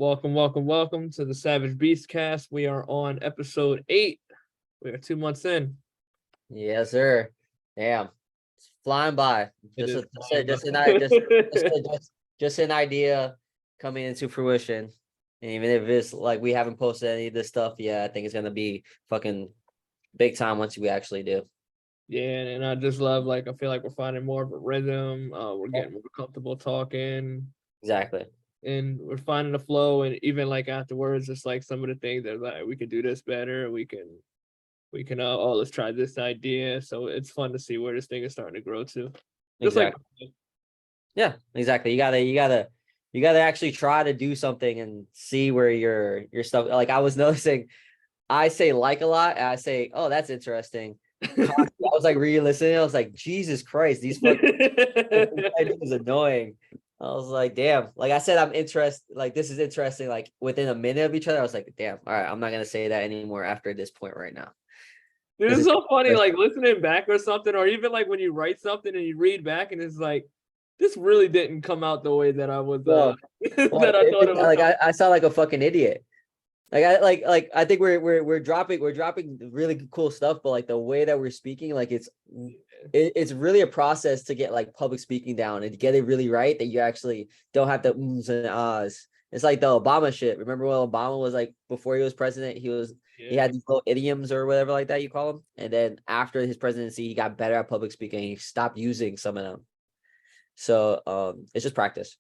Welcome to the Savage Beast Cast. We are on episode 8. We are 2 months in. Yes, sir. Damn, it's flying by. It Just is a, flying just an by. just an idea coming into fruition. And even if it's like we haven't posted any of this stuff yet, I think it's gonna be fucking big time once we actually do. Yeah, and I just love, I feel like we're finding more of a rhythm. We're getting more comfortable talking, Exactly. and we're finding the flow. And even afterwards, just some of the things that we can do this better. We can let's try this idea. So it's fun to see where this thing is starting to grow to. Just like Exactly. Yeah, exactly. You gotta actually try to do something and see where your stuff. Like I was noticing, I say like a lot, and I say, "Oh, that's interesting." I was like re-listening. I was like, Jesus Christ, these fucking is annoying. I was like, damn. Like I said, I'm interested. Like this is interesting. Like within a minute of each other, I was like, damn. All right, I'm not gonna say that anymore after this point right now. Dude, This it's is so funny, listening back or something, or even when you write something and you read back and it's like, this really didn't come out the way that I was well, that I thought it was. like I sound like a fucking idiot. Like I think we're dropping really cool stuff, but like the way that we're speaking, like it's really a process to get like public speaking down and to get it really right that you actually don't have the ums and ahs. It's like the Obama shit. Remember when Obama was like before he was president, he had these little idioms or whatever like that you call them, and then after his presidency, he got better at public speaking. He stopped using some of them. So it's just practice.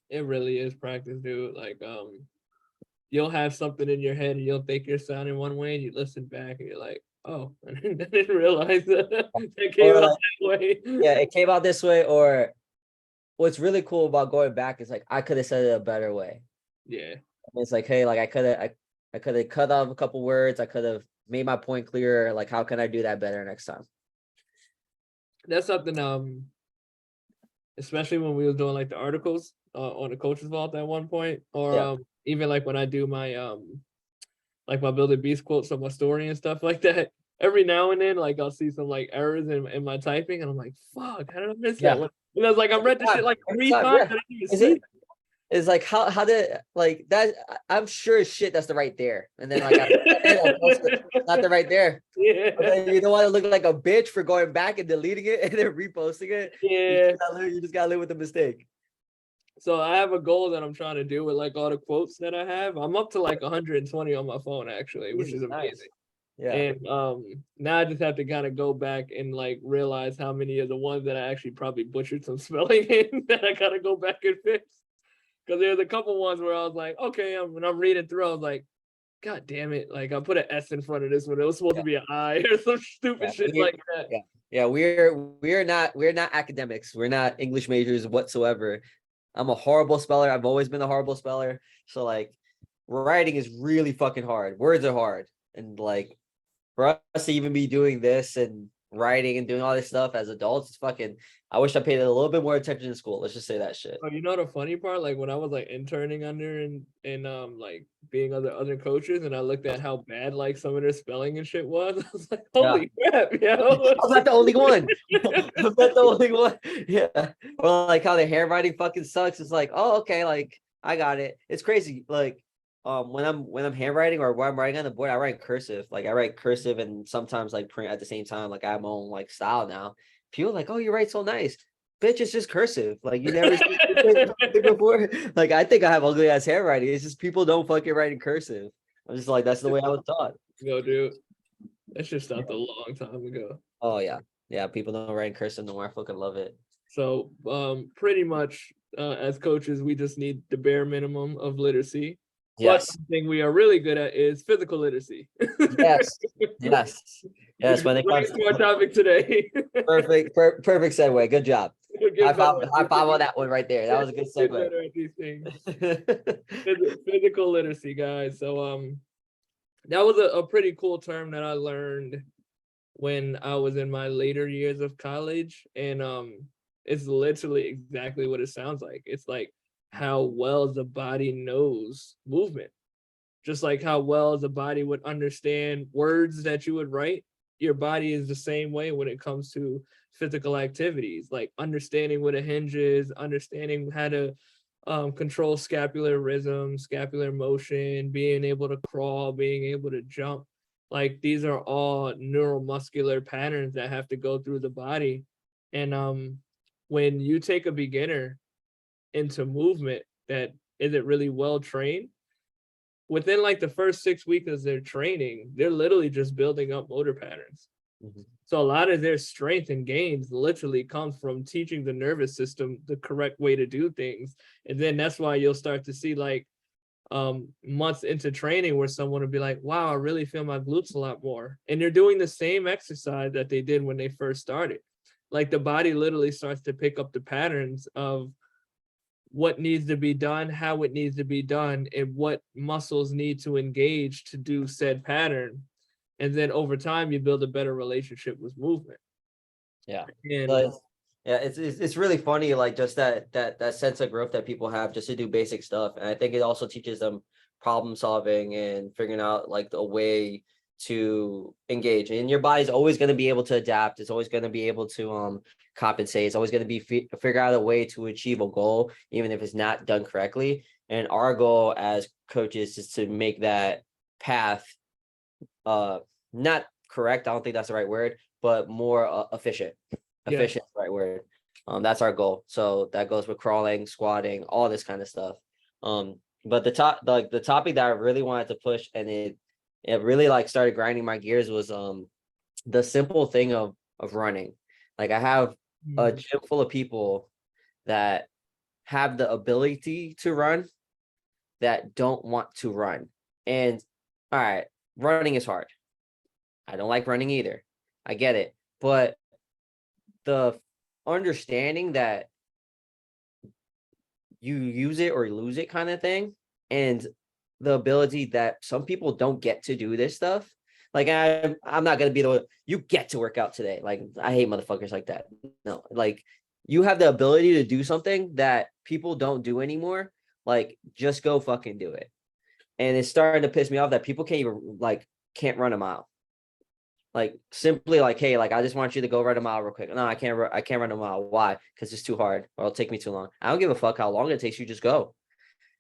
It really is practice, dude. You'll have something in your head and you'll think you're sounding one way, and you listen back and you're like, oh, I didn't realize that came Or out like, that way. yeah, it came out this way. Or what's really cool about going back is like I could have said it a better way. Yeah. It's like, hey, like I could have cut off a couple words. I could have made my point clearer. Like, how can I do that better next time? That's something especially when we was doing the articles on the coaches vault at one point, or Yeah. even when I do my my Build a Beast quotes on my story and stuff like that. Every now and then, I'll see some errors in my typing, and I'm like, "Fuck, how did I miss that one?" Because I read the shit Every 3 time, times, yeah. I didn't even Is see it? It's like how did like that? I'm sure as shit that's the right there, and then like not the right there. Yeah, But then you don't want to look like a bitch for going back and deleting it and then reposting it. yeah. You just gotta live with the mistake. So I have a goal that I'm trying to do with all the quotes that I have. I'm up to 120 on my phone actually, which is Jesus, nice. amazing. Yeah. And now I just have to kind of go back and realize how many of the ones that I actually probably butchered some spelling in that I gotta go back and fix. Because there's a couple ones where I was like, okay, when I'm reading through, I was like, God damn it! I put an S in front of this one. It was supposed to be an I or some stupid shit like that. Yeah. We're not academics. We're not English majors whatsoever. I'm a horrible speller. I've always been a horrible speller. So writing is really fucking hard. Words are hard, and for us to even be doing this and writing and doing all this stuff as adults, it's fucking. I wish I paid a little bit more attention in school. Let's just say that shit. Oh, you know the funny part? When I was interning under and being other coaches, and I looked at how bad some of their spelling and shit was, I was like, holy crap, yo. I'm not the only one. I'm not the only one. Yeah. Or how the handwriting fucking sucks. It's like, oh, okay, I got it. It's crazy. When I'm handwriting or when I'm writing on the board, I write cursive. I write cursive and sometimes print at the same time. I have my own style now. People are like, oh, you write so nice. Bitch, it's just cursive. You never seen it before. I think I have ugly ass handwriting. It's just people don't fucking write in cursive. I'm just that's the way I was taught. Yo, dude. That shit stopped a long time ago. Oh yeah. Yeah, people don't write in cursive no more. I fucking love it. So pretty much as coaches, we just need the bare minimum of literacy. Yes. But the thing we are really good at is physical literacy. Yes. When it comes to our topic today. Perfect segue. Good job. High five on that one right there. That was a good segue. Better at these things. Physical literacy, guys. So that was a pretty cool term that I learned when I was in my later years of college, and it's literally exactly what it sounds like. It's how well the body knows movement, just how well the body would understand words that you would write. Your body is the same way when it comes to physical activities, understanding what a hinge is, understanding how to control scapular rhythm, scapular motion, being able to crawl, being able to jump. Like these are all neuromuscular patterns that have to go through the body. And when you take a beginner into movement that isn't really well trained, within like the first 6 weeks of their training, they're literally just building up motor patterns. Mhm. So a lot of their strength and gains literally comes from teaching the nervous system the correct way to do things. And then that's why you'll start to see like months into training where someone will be like, wow, I really feel my glutes a lot more. And they're doing the same exercise that they did when they first started. Like the body literally starts to pick up the patterns of what needs to be done, how it needs to be done, and what muscles need to engage to do said pattern. And then over time, you build a better relationship with movement. Yeah. And But yeah, it's really funny, like just that sense of growth that people have just to do basic stuff. And I think it also teaches them problem solving and figuring out like a way to engage. And your body's always going to be able to adapt. It's always going to be able to compensate. It's always going to be figure out a way to achieve a goal, even if it's not done correctly. And our goal as coaches is to make that path not correct. I don't think that's the right word, but more efficient. yeah, Efficient is the right word. That's our goal. So that goes with crawling, squatting, all this kind of stuff. But the topic that I really wanted to push, and it really like started grinding my gears, was the simple thing of running. Like I have a gym full of people that have the ability to run that don't want to run. And all right, running is hard. I don't like running either. I get it. But the understanding that you use it or lose it kind of thing, and the ability that some people don't get to do this stuff. Like I'm not gonna be the you get to work out today. Like I hate motherfuckers like that. No, like you have the ability to do something that people don't do anymore. Like just go fucking do it. And it's starting to piss me off that people can't run a mile. Like simply like, hey, like I just want you to go run a mile real quick. No, I can't run a mile. Why? Because it's too hard or it'll take me too long. I don't give a fuck how long it takes you, just go.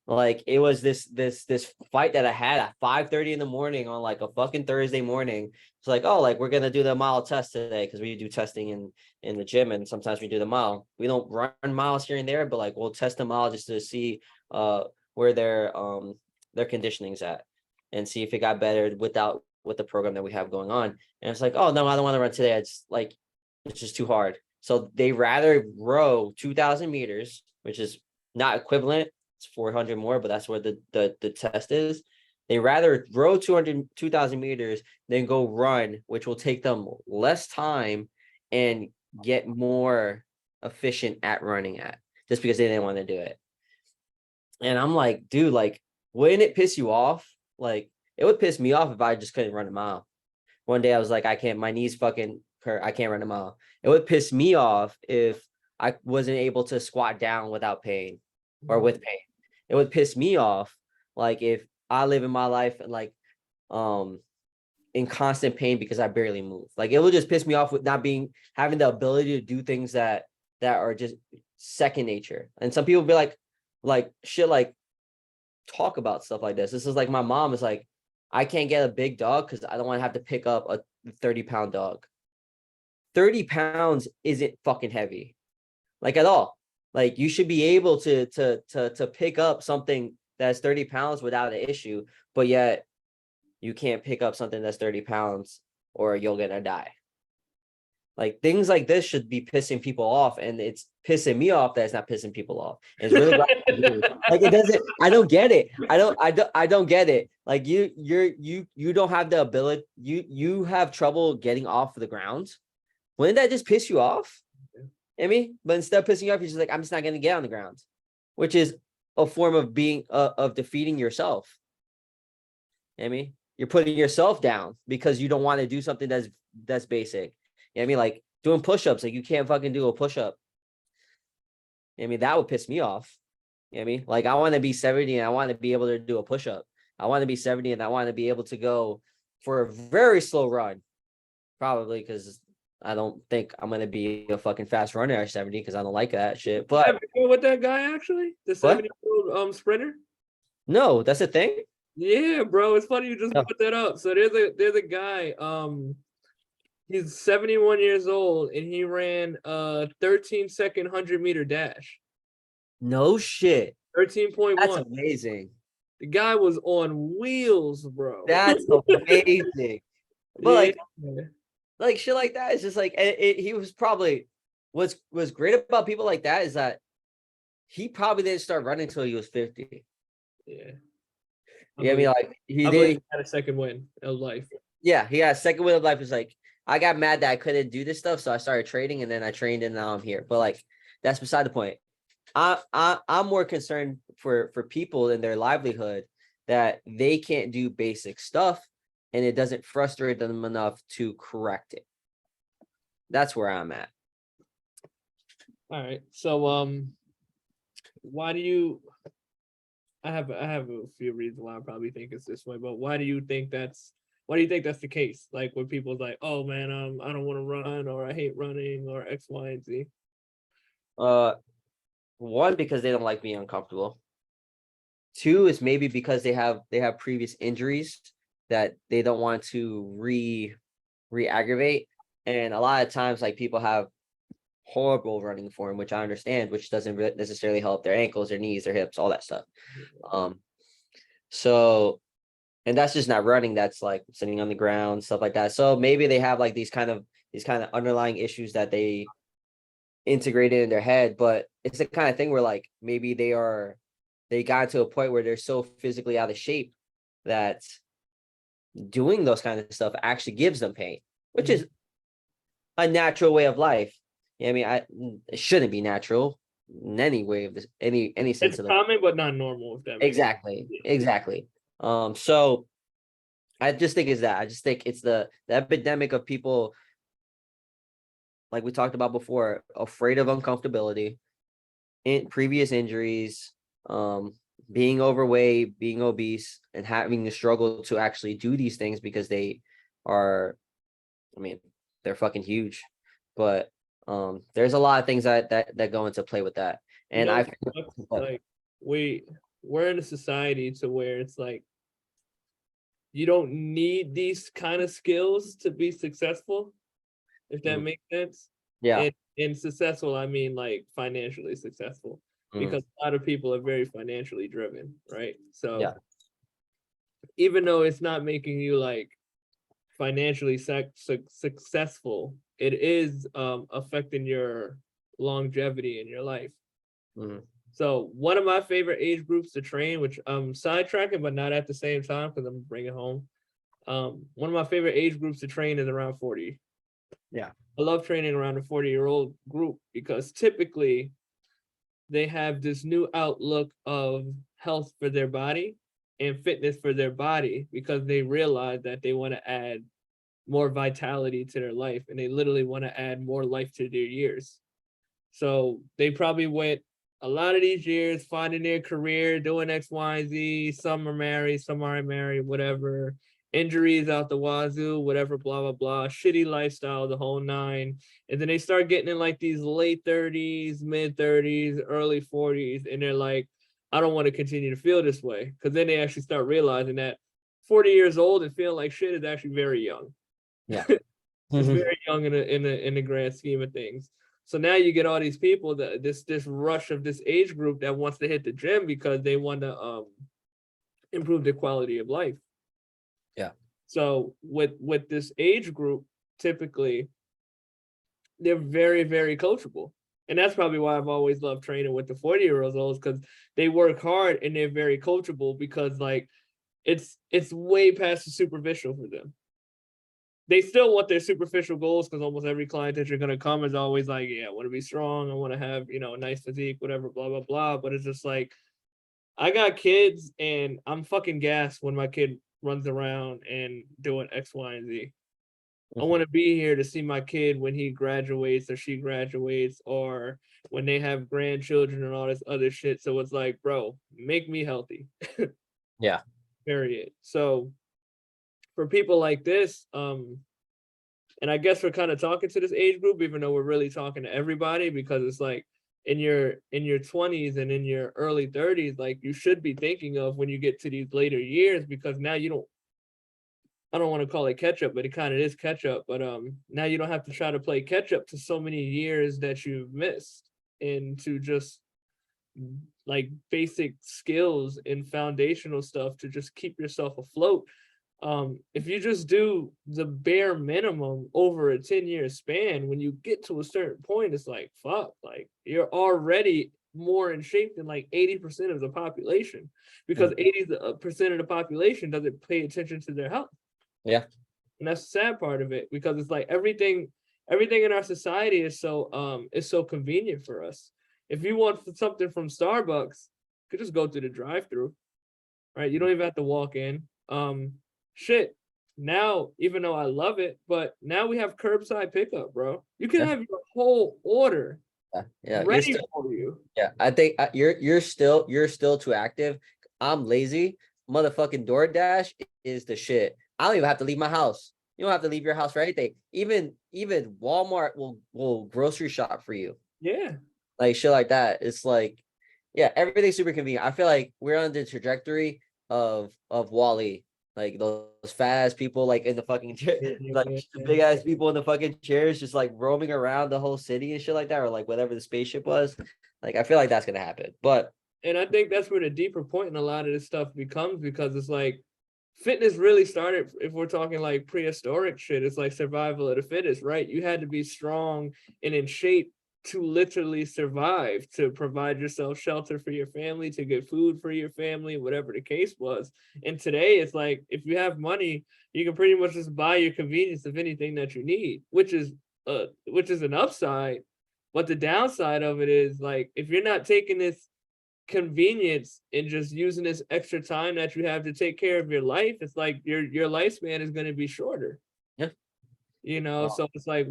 Like it was this fight that I had at 5:30 in the morning on like a fucking Thursday morning. It's like, oh, like we're gonna do the mile test today because we do testing in the gym, and sometimes we do the mile. We don't run miles here and there, but like we'll test the mile just to see where their conditioning's at and see if it got better with the program that we have going on. And it's like, oh no, I don't want to run today. It's like it's just too hard. So they rather row 2,000 meters, which is not equivalent. It's 400 more, but that's where the test is. They rather row 2,000 meters than go run, which will take them less time and get more efficient at running at, just because they didn't want to do it. And I'm like, dude, like, wouldn't it piss you off? Like, it would piss me off if I just couldn't run a mile. One day I was like, I can't, my knees fucking hurt. I can't run a mile. It would piss me off if I wasn't able to squat down without pain or with pain. It would piss me off like if I live in my life and like in constant pain because I barely move. Like it would just piss me off with not having the ability to do things that are just second nature. And some people be like shit, like talk about stuff like this. This is like my mom is like, I can't get a big dog because I don't want to have to pick up a 30-pound dog. 30 pounds isn't fucking heavy, like at all. Like you should be able to pick up something that's 30 pounds without an issue, but yet you can't pick up something that's 30 pounds or you're gonna die. Like things like this should be pissing people off, and it's pissing me off that it's not pissing people off. It's really like it doesn't. I don't get it. I don't get it. Like you don't have the ability. You have trouble getting off the ground. Wouldn't that just piss you off? I mean, but instead of pissing you off, you're just like, I'm just not going to get on the ground, which is a form of being of defeating yourself. I mean, you're putting yourself down because you don't want to do something that's basic. I mean, like doing push-ups, like you can't fucking do a push-up. I mean, that would piss me off. I mean, like I want to be 70 and I want to be able to do a push-up. I want to be 70 and I want to be able to go for a very slow run, probably because I don't think I'm gonna be a fucking fast runner at 70 because I don't like that shit. But with that guy actually, the what? 70-year-old sprinter. No, that's the thing. Yeah, bro, it's funny you just No. put that up. So there's a guy, he's 71 years old and he ran a 13-second 100-meter dash. No shit. That's 13.1. amazing. The guy was on wheels, bro. That's amazing. But Yeah. like shit like that is just like he was probably what's great about people like that is that he probably didn't start running until he was 50. Yeah. Yeah, I mean, like he I believe did. he had a second win of life. Yeah, he had a second win of life. Is like I got mad that I couldn't do this stuff, so I started trading, and then I trained, and now I'm here. But like that's beside the point. I'm more concerned for people in their livelihood that they can't do basic stuff, and it doesn't frustrate them enough to correct it. That's where I'm at. All right. So why do you I have a few reasons why I probably think it's this way, but why do you think that's the case? Like when people's like, oh man, I don't want to run or I hate running or X, Y, and Z. One, because they don't like being uncomfortable. Two is maybe because they have previous injuries that they don't want to re-aggravate. And a lot of times, like people have horrible running form, which I understand, which doesn't necessarily help their ankles, their knees, their hips, all that stuff. So, and that's just not running. That's like sitting on the ground, stuff like that. So maybe they have like these kind of underlying issues that they integrated in their head, but it's the kind of thing where like maybe they got to a point where they're so physically out of shape that doing those kind of stuff actually gives them pain, which is a natural way of life. Yeah, I mean, it shouldn't be natural in any way of this, any sense It's of common, but not normal. If that makes exactly, sense. exactly. So I just think I just think it's the epidemic of people, like we talked about before, afraid of uncomfortability, in previous injuries, being overweight, being obese, and having to struggle to actually do these things because they are, I mean, they're fucking huge. But there's a lot of things that go into play with that. And like we're in a society to where it's like you don't need these kind of skills to be successful, if that makes sense. Yeah. And successful, I mean like financially successful, because a lot of people are very financially driven, right? So yeah, even though it's not making you like financially successful, it is affecting your longevity in your life. So one of my favorite age groups to train, which I'm sidetracking, but not at the same time because I'm bringing home. One of my favorite age groups to train is around 40. yeah, I love training around a 40-year-old group because typically they have this new outlook of health for their body and fitness for their body because they realize that they want to add more vitality to their life and they literally want to add more life to their years. So they probably went a lot of these years finding their career, doing X, Y, Z. Some are married, some aren't married, whatever. Injuries out the wazoo, whatever, blah, blah, blah. Shitty lifestyle, the whole nine. And then they start getting in like these late 30s, mid 30s, early 40s. And they're like, I don't want to continue to feel this way. Because then they actually start realizing that 40 years old and feeling like shit is actually very young. yeah. It's very young in the grand scheme of things. So now you get all these people that this rush of this age group that wants to hit the gym because they want to improve their quality of life. Yeah. So with this age group, typically they're very, very coachable. And that's probably why I've always loved training with the 40-year-olds because they work hard and they're very coachable because like it's way past the superficial for them. They still want their superficial goals because almost every client that you're going to come is always like, yeah, I want to be strong. I want to have, a nice physique, whatever, blah, blah, blah. But it's just like, I got kids and I'm fucking gassed when my kid runs around and doing X, Y, and Z. I want to be here to see my kid when he graduates or she graduates or when they have grandchildren and all this other shit. So it's like, bro, make me healthy. Yeah. Period. So for people like this, and I guess we're kind of talking to this age group, even though we're really talking to everybody, because it's like in your 20s and in your early 30s, like you should be thinking of when you get to these later years, because now you don't, I don't want to call it catch up, but it kind of is catch up. But now you don't have to try to play catch up to so many years that you've missed, and to just like basic skills and foundational stuff to just keep yourself afloat. If you just do the bare minimum over a 10-year span, when you get to a certain point, it's like, fuck, like you're already more in shape than like 80% of the population, because 80% of the population doesn't pay attention to their health. Yeah. And that's the sad part of it, because it's like everything in our society is so convenient for us. If you want something from Starbucks, you could just go through the drive-through, right? You don't even have to walk in. Shit. Now, even though I love it, but now we have curbside pickup, bro. You can have your whole order ready for you. Yeah, I think you're still too active. I'm lazy. Motherfucking DoorDash is the shit. I don't even have to leave my house. You don't have to leave your house for anything. Even Walmart will grocery shop for you. Yeah. Like shit like that. It's like, yeah, everything's super convenient. I feel like we're on the trajectory of Wall-E. Like those fat ass people like in the fucking chair, like the big ass people in the fucking chairs just like roaming around the whole city and shit like that, or like whatever the spaceship was. Like I feel like that's gonna happen. But and I think that's where the deeper point in a lot of this stuff becomes, because it's like fitness really started, if we're talking like prehistoric shit, it's like survival of the fittest, right? You had to be strong and in shape to literally survive, to provide yourself shelter for your family, to get food for your family, whatever the case was. And today it's like, if you have money, you can pretty much just buy your convenience of anything that you need, which is an upside. But the downside of it is, like, if you're not taking this convenience and just using this extra time that you have to take care of your life, it's like your lifespan is going to be shorter. Yeah. So it's like,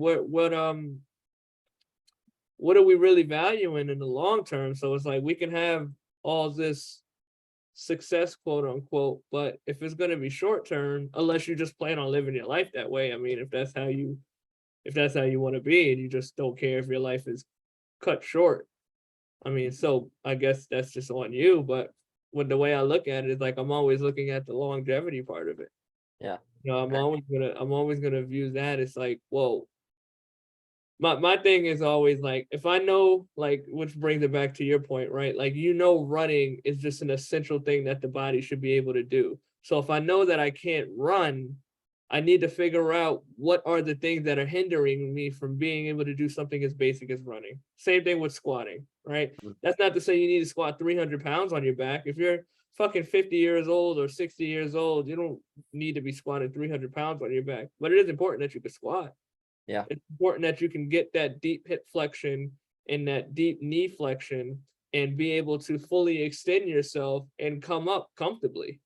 what are we really valuing in the long term? So it's like we can have all this success, quote unquote, but if it's going to be short term, unless you just plan on living your life that way, I mean, if that's how you want to be, and you just don't care if your life is cut short, I mean, so I guess that's just on you. But with the way I look at it, is like I'm always looking at the longevity part of it. Yeah. I'm always gonna view that. It's like, whoa. My thing is always like, if I know, like, which brings it back to your point, right? Like, running is just an essential thing that the body should be able to do. So if I know that I can't run, I need to figure out what are the things that are hindering me from being able to do something as basic as running. Same thing with squatting, right? That's not to say you need to squat 300 pounds on your back. If you're fucking 50 years old or 60 years old, you don't need to be squatting 300 pounds on your back. But it is important that you can squat. Yeah. It's important that you can get that deep hip flexion and that deep knee flexion and be able to fully extend yourself and come up comfortably.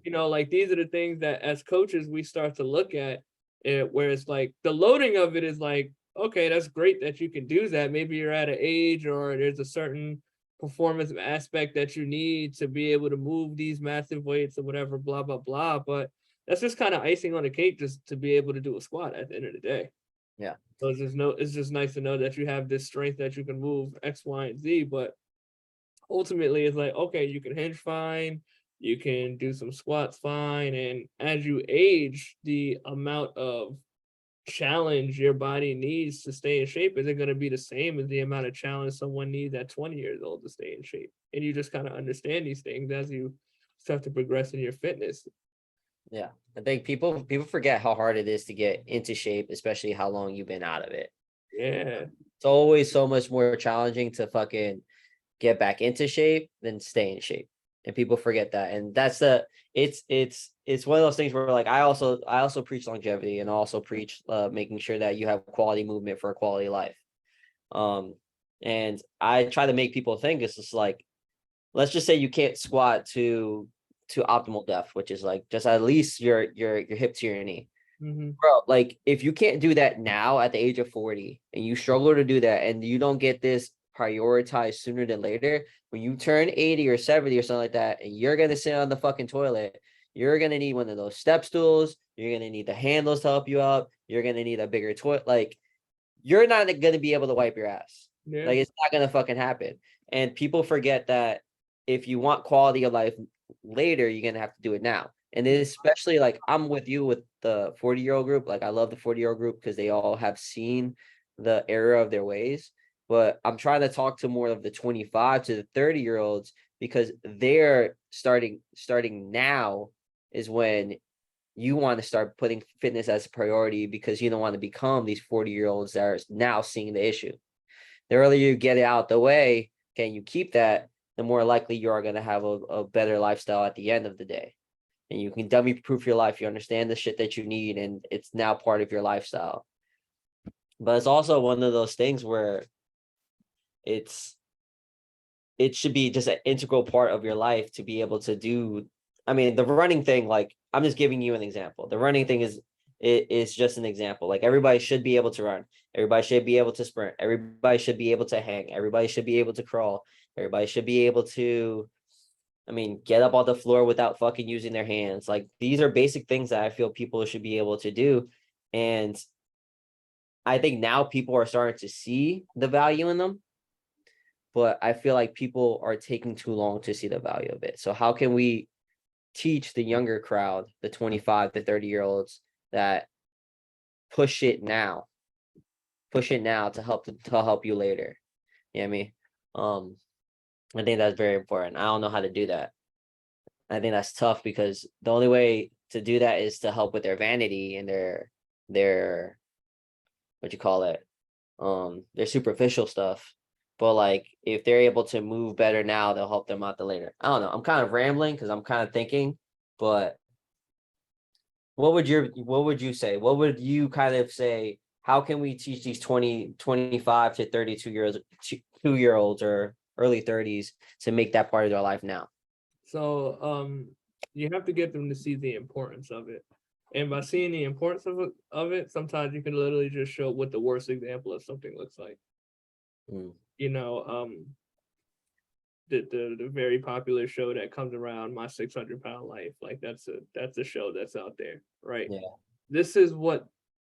Like, these are the things that as coaches we start to look at, where it's like the loading of it is like, okay, that's great that you can do that. Maybe you're at an age or there's a certain performance aspect that you need to be able to move these massive weights or whatever, blah, blah, blah. But that's just kind of icing on the cake, just to be able to do a squat at the end of the day. Yeah. So it's just nice to know that you have this strength that you can move X, Y, and Z. But ultimately it's like, okay, you can hinge fine, you can do some squats fine. And as you age, the amount of challenge your body needs to stay in shape isn't going to be the same as the amount of challenge someone needs at 20 years old to stay in shape. And you just kind of understand these things as you start to progress in your fitness. Yeah. I think people forget how hard it is to get into shape, especially how long you've been out of it. Yeah. It's always so much more challenging to fucking get back into shape than stay in shape. And people forget that. And that's it's one of those things where, like, I also preach longevity, and also preach making sure that you have quality movement for a quality life. And I try to make people think it's just like, let's just say you can't squat to optimal depth, which is like just at least your hip to your knee. Bro, like, if you can't do that now at the age of 40 and you struggle to do that, and you don't get this prioritized sooner than later, when you turn 80 or 70 or something like that, and you're gonna sit on the fucking toilet, you're going to need one of those step stools. You're going to need the handles to help you up. You're going to need a bigger toilet. Like, you're not going to be able to wipe your ass. Yeah. Like, it's not going to fucking happen. And people forget that if you want quality of life later, you're going to have to do it now. And especially, like, I'm with you with the 40-year-old group. Like, I love the 40-year-old group because they all have seen the error of their ways. But I'm trying to talk to more of the 25 to the 30-year-olds because they're starting now is when you want to start putting fitness as a priority because you don't want to become these 40-year-olds that are now seeing the issue. The earlier you get it out the way, can you keep that, the more likely you are going to have a better lifestyle at the end of the day. And you can dummy proof your life. You understand the shit that you need, and it's now part of your lifestyle. But it's also one of those things where it should be just an integral part of your life to be able to do. I mean, the running thing, like, I'm just giving you an example. The running thing is just an example. Like, everybody should be able to run. Everybody should be able to sprint. Everybody should be able to hang. Everybody should be able to crawl. Everybody should be able to, I mean, get up on the floor without fucking using their hands. Like, these are basic things that I feel people should be able to do. And I think now people are starting to see the value in them. But I feel like people are taking too long to see the value of it. So how can we teach the younger crowd, the 25 to 30-year-olds, that push it now to help you later? You know what I mean? I think that's very important. I don't know how to do that. I think that's tough because the only way to do that is to help with their vanity and their what you call it, their superficial stuff. But like, if they're able to move better now, they'll help them out the later. I don't know. I'm kind of rambling because I'm kind of thinking, but what would you say? What would you kind of say? How can we teach these 25 to 2-year-olds or early 30s to make that part of their life now? So you have to get them to see the importance of it. And by seeing the importance of it, sometimes you can literally just show what the worst example of something looks like. You know, the very popular show that comes around, My 600-Pound Life. Like, that's a show that's out there, right? Yeah. This is what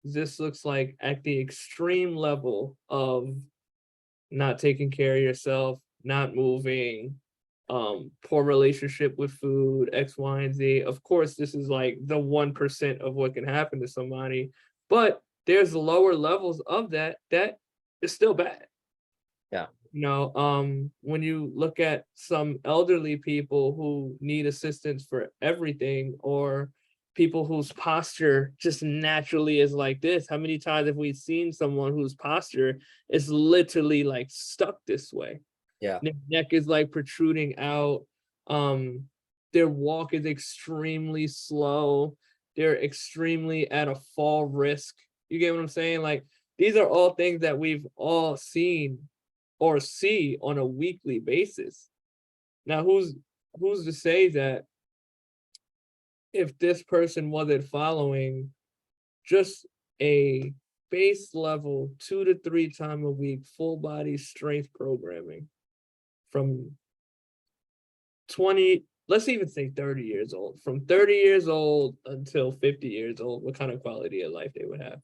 this looks like at the extreme level of not taking care of yourself, not moving, poor relationship with food, X, Y, and Z. Of course, this is like the 1% of what can happen to somebody, but there's lower levels of that is still bad. Yeah. You know, when you look at some elderly people who need assistance for everything, or people whose posture just naturally is like this, how many times have we seen someone whose posture is literally like stuck this way? Yeah. Their neck is like protruding out. Their walk is extremely slow. They're extremely at a fall risk. You get what I'm saying? Like, these are all things that we've all seen or see on a weekly basis. Now, who's to say that if this person wasn't following just a base level 2 to 3 times a week full body strength programming from 20, let's even say 30 years old, from 30 years old until 50 years old, what kind of quality of life they would have?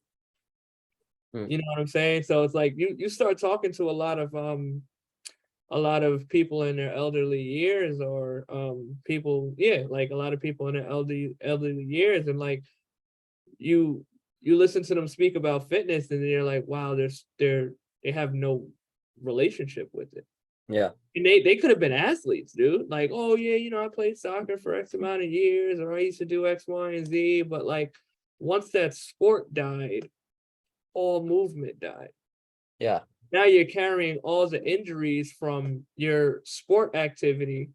You know what I'm saying? So it's like you start talking to a lot of people in their elderly years, or people, like a lot of people in their elderly years, and like you listen to them speak about fitness, and you're like, wow, they have no relationship with it. Yeah. And they could have been athletes, dude. Like, oh yeah, I played soccer for X amount of years, or I used to do X, Y, and Z. But like, once that sport died, all movement died. Yeah. Now you're carrying all the injuries from your sport activity,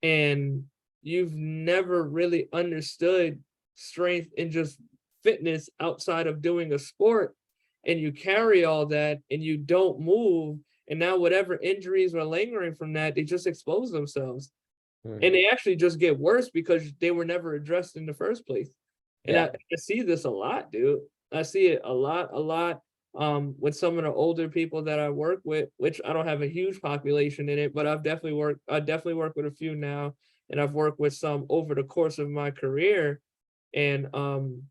and you've never really understood strength and just fitness outside of doing a sport, and you carry all that and you don't move, and now whatever injuries are lingering from that, they just expose themselves. And they actually just get worse because they were never addressed in the first place. And I see this a lot, dude. I see it a lot with some of the older people that I work with, which I don't have a huge population in it, but I definitely work with a few now. and I've worked with some over the course of my career, and I'm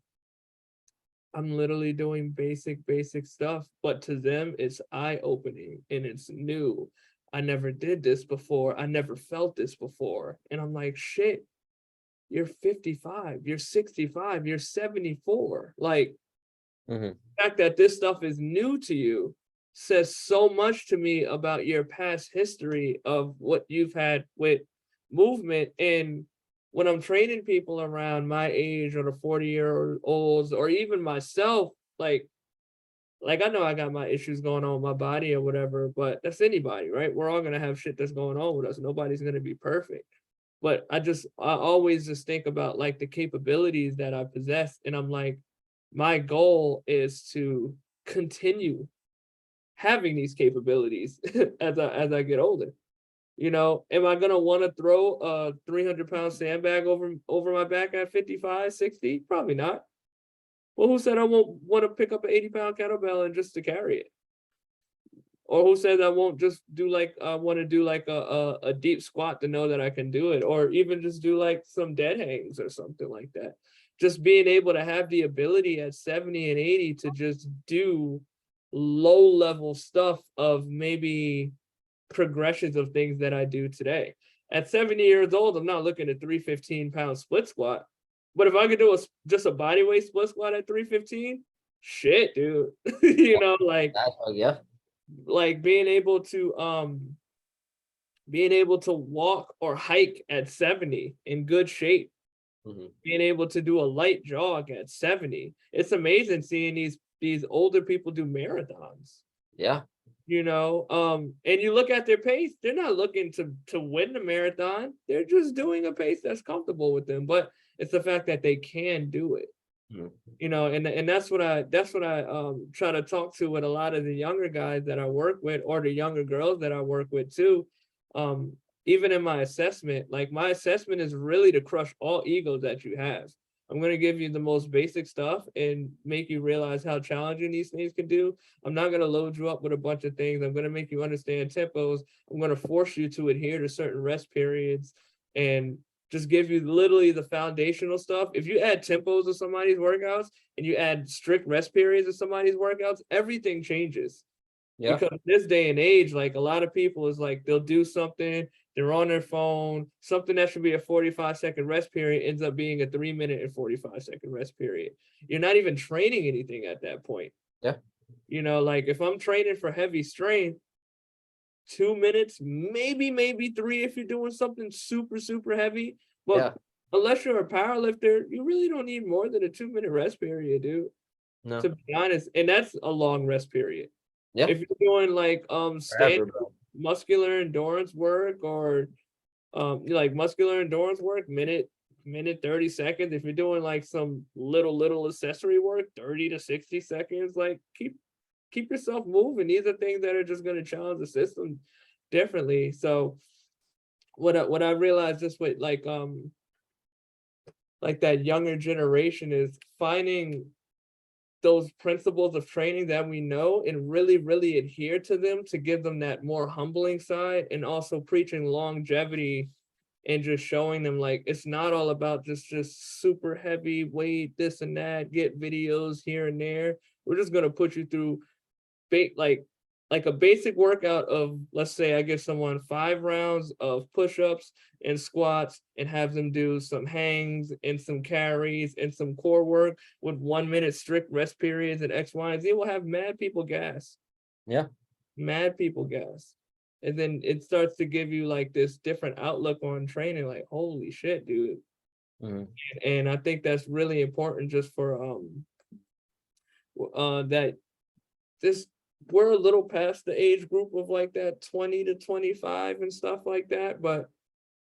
literally doing basic stuff, but to them it's eye-opening and it's new. I never did this before. I never felt this before. And I'm like, shit, you're 55, you're 65, you're 74. Like, Mhm. the fact that this stuff is new to you says so much to me about your past history of what you've had with movement. And when I'm training people around my age or the 40-year-olds or even myself, like I know I got my issues going on with my body or whatever, but that's anybody, right? We're all gonna have shit that's going on with us. Nobody's gonna be perfect. But I always just think about like the capabilities that I possess. And I'm like, my goal is to continue having these capabilities as I get older. You know, am I gonna want to throw a 300-pound sandbag over my back at 55, 60? Probably not. Well, who said I won't want to pick up an 80-pound kettlebell and just to carry it? Or who says I won't just do like I want to do like a deep squat to know that I can do it, or even just do like some dead hangs or something like that. Just being able to have the ability at 70 and 80 to just do low level stuff of maybe progressions of things that I do today. At 70 years old, I'm not looking at 315-pound split squat. But if I could do just a body weight split squat at 315, shit, dude. You know, Yeah. like being able to walk or hike at 70 in good shape, Mhm. being able to do a light jog at 70. It's amazing seeing these older people do marathons. Yeah. You know, and you look at their pace, they're not looking to win the marathon. They're just doing a pace that's comfortable with them. But it's the fact that they can do it. Mhm. You know, and that's what I try to talk to with a lot of the younger guys that I work with, or the younger girls that I work with too. um Even in my assessment, like my assessment is really to crush all egos that you have. I'm going to give you the most basic stuff and make you realize how challenging these things can do. I'm not going to load you up with a bunch of things. I'm going to make you understand tempos. I'm going to force you to adhere to certain rest periods and just give you literally the foundational stuff. If you add tempos to somebody's workouts and you add strict rest periods to somebody's workouts, everything changes. Yeah. Because this day and age, like a lot of people is like they'll do something, they're on their phone, something that should be a 45-second rest period ends up being a 3-minute and 45-second rest period. You're not even training anything at that point. Yeah. You know, like if I'm training for heavy strength, 2 minutes, maybe three if you're doing something super heavy. Yeah. But unless you're a power lifter, you really don't need more than a 2-minute rest period, dude. No. To be honest, and that's a long rest period. Yeah. If you're doing like Forever, standard bro. muscular endurance work, or like muscular endurance work, minute 30 seconds. If you're doing like some little accessory work, 30 to 60 seconds, like keep yourself moving. These are things that are just going to challenge the system differently. So what I realized just with like that younger generation is finding those principles of training that we know and really adhere to them to give them that more humbling side, and also preaching longevity and just showing them like it's not all about just super heavy weight, this and that, get videos here and there. We're just going to put you through like a basic workout of, let's say I give someone 5 rounds of push-ups and squats and have them do some hangs and some carries and some core work with 1 minute strict rest periods and X, Y, and Z. Will have mad people gas. Yeah. Mad people gas. And then it starts to give you like this different outlook on training, like, holy shit, dude. Mhm. And I think that's really important just for that this we're a little past the age group of like that 20 to 25 and stuff like that. But